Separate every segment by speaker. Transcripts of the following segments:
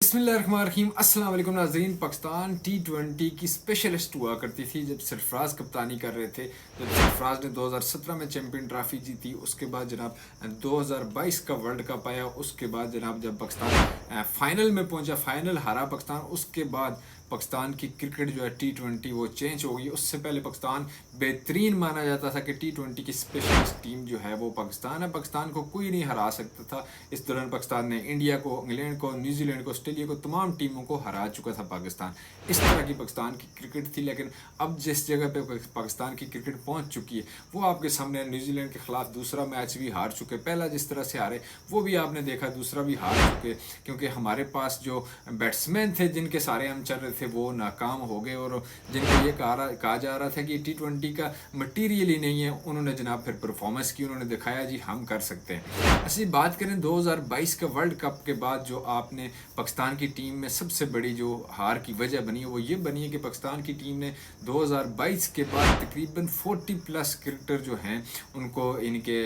Speaker 1: बिस्मिल्लाहिर्रहमानिर्रहीम। अस्सलाम वालेकुम नाज़रीन। पाकिस्तान T20 की स्पेशलिस्ट हुआ करती थी जब सरफराज कप्तानी कर रहे थे। जब सरफराज ने 2017 में चैंपियन ट्रॉफी जीती, उसके बाद जनाब 2022 का वर्ल्ड कप आया, उसके बाद जनाब जब पाकिस्तान फाइनल में पहुंचा, फाइनल हारा पाकिस्तान, उसके बाद पाकिस्तान की क्रिकेट जो है T20 वो चेंज हो गई। उससे पहले पाकिस्तान बेहतरीन माना जाता था कि T20 की स्पेशलिस्ट टीम जो है वो पाकिस्तान है, पाकिस्तान को कोई नहीं हरा सकता था। इस दौरान पाकिस्तान ने इंडिया को, इंग्लैंड को, न्यूजीलैंड को, ऑस्ट्रेलिया को, तमाम टीमों को हरा चुका था पाकिस्तान। इस तरह की पाकिस्तान की क्रिकेट थी। लेकिन अब जिस जगह पे पाकिस्तान की क्रिकेट पहुंच चुकी है वो आपके सामने। न्यूजीलैंड के खिलाफ दूसरा मैच भी हार चुके, पहला जिस तरह से हारे वो भी आपने देखा, दूसरा भी हार चुके, क्योंकि हमारे पास जो बैट्समैन थे जिनके सारे हम चल रहे थे वो नाकाम हो गए, और जिनको ये कहा जा रहा था कि T20 का मटीरियल ही नहीं है, उन्होंने जनाब फिर परफॉर्मेंस की, उन्होंने दिखाया जी हम कर सकते हैं। ऐसी बात करें 2022 के वर्ल्ड कप के बाद जो आपने पाकिस्तान की टीम में सबसे बड़ी जो हार की वजह बनी है वो ये बनी है कि पाकिस्तान की टीम ने 2022 के बाद तकरीबन 40 प्लस क्रिकेटर जो हैं उनको इनके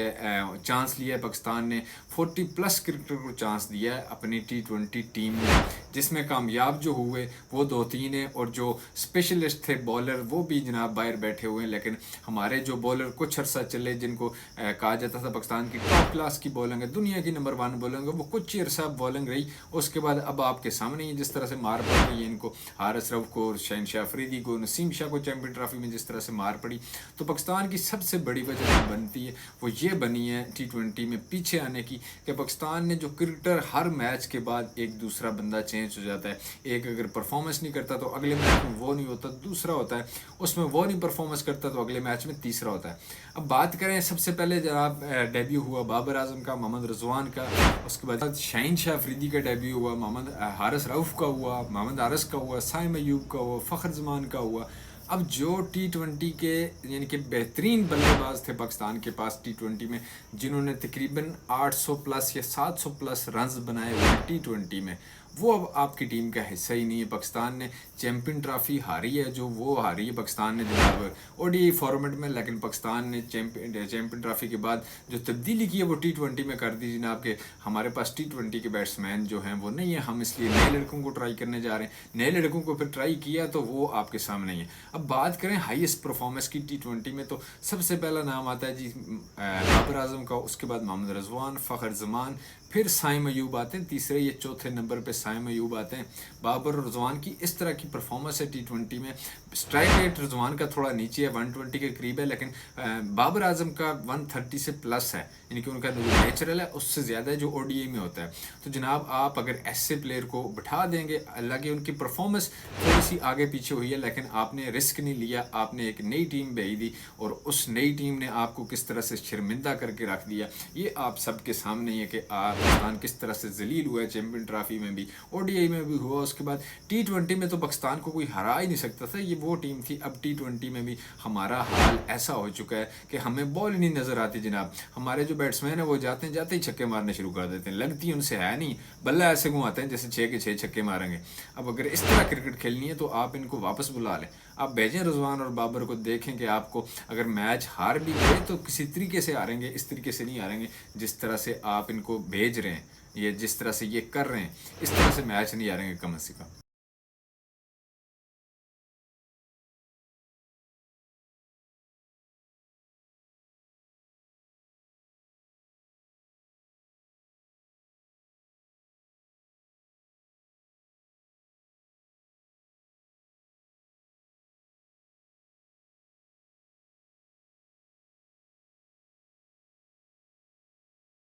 Speaker 1: चांस लिया है। पाकिस्तान ने 40 प्लस क्रिकेटर को चांस दिया है अपनी T20 टीम में, जिसमें कामयाब जो हुए वो 2-3 हैं, और जो स्पेशलिस्ट थे बॉलर वो भी जनाब बाहर बैठे हुए हैं। लेकिन हमारे जो बॉलर कुछ अर्सा चले, जिनको कहा जाता था पाकिस्तान की टॉप क्लास की बॉलिंग है, दुनिया की नंबर 1 बॉलिंग है, वो कुछ ही अर्सा बॉलिंग रही। उसके बाद अब आपके सामने ही जिस तरह से मार पड़ रही है इनको, हारिस रऊफ को, शहनशाह अफरीदी को, नसीम शाह को चैंपियन ट्रॉफी में जिस तरह से मार पड़ी, तो पाकिस्तान की सबसे बड़ी वजह जो बनती है वो ये बनी है T20 में पीछे आने की, कि पाकिस्तान ने जो क्रिकेटर हर मैच के बाद एक दूसरा बंदा चेंज हो जाता है। एक अगर परफॉर्मेंस नहीं करता तो अगले मैच में वो नहीं होता, दूसरा होता है, उसमें वो नहीं परफॉर्मेंस करता तो अगले मैच में तीसरा होता है। अब बात करें, सबसे पहले जनाब डेब्यू हुआ बाबर आजम का, मोहम्मद रिजवान का, उसके बाद शहनशाह अफरीदी का डेब्यू हुआ, मोहम्मद हारिस रऊफ का हुआ, मोहम्मद हारिस का हुआ, साइम अयूब का हुआ, फ़खर जमान का हुआ। अब जो T20 के यानी कि बेहतरीन बल्लेबाज थे पाकिस्तान के पास T20 में, जिन्होंने तकरीबन 800 प्लस या 700 प्लस रन्स बनाए हुए T20 में, वो अब आपकी टीम का हिस्सा ही नहीं है। पाकिस्तान ने चैंपियन ट्रॉफी हारी है, जो वो हारी है पाकिस्तान ने जनाब ODI फॉर्मेट में, लेकिन पाकिस्तान ने चैंपियन ट्रॉफी के बाद जो तब्दीली की है वो T20 में कर दी जनाब, के हमारे पास T20 के बैट्समैन जो हैं वो नहीं है, हम इसलिए नए लड़कों को ट्राई करने जा रहे हैं। नए लड़कों को फिर ट्राई किया तो वो आपके सामने ही है। अब बात करें हाईएस्ट परफॉर्मेंस की T20 में, तो सबसे पहला नाम आता है जी बाबर आजम का, उसके बाद मोहम्मद रिजवान, फ़खर जमान, फिर साइम अयूब आते हैं तीसरे या चौथे नंबर पे साइम अयूब आते हैं। बाबर और रिजवान की इस तरह की परफॉर्मेंस है T20 में। स्ट्राइक रेट रिजवान का थोड़ा नीचे है, 120 के करीब है, लेकिन बाबर आजम का 130 से प्लस है, यानी कि उनका जो नेचुरल है उससे ज़्यादा है जो ODI में होता है। तो जनाब आप अगर ऐसे प्लेयर को बिठा देंगे, हालांकि उनकी परफॉर्मेंस थोड़ी सी आगे पीछे हुई है, लेकिन आपने रिस्क नहीं लिया, आपने एक नई टीम भेज दी और उस नई टीम ने आपको किस तरह से शर्मिंदा करके रख दिया, ये आप सबके सामने ही है कि पाकिस्तान किस तरह से जलील हुआ है। चैंपियन ट्रॉफी में भी, ODI में भी हुआ, उसके बाद T20 में तो पाकिस्तान को कोई हरा ही नहीं सकता था, ये वो टीम थी। अब T20 में भी हमारा हाल ऐसा हो चुका है कि हमें बॉल नहीं नज़र आती जनाब। हमारे जो बैट्समैन है वो जाते ही छक्के मारने शुरू कर देते हैं, लगती उनसे है नहीं, बल्ला ऐसे घुमाते हैं जैसे 6 के 6 छक्के मारेंगे। अब अगर इस तरह क्रिकेट खेलनी है तो आप इनको वापस बुला लें, आप भेजें रिजवान और बाबर को, देखें कि आपको अगर मैच हार भी गए तो किसी तरीके से हारेंगे, इस तरीके से नहीं हारेंगे जिस तरह से आप इनको भेज रहे हैं, ये जिस तरह से ये कर रहे हैं, इस तरह से मैच नहीं हारेंगे कम से कम।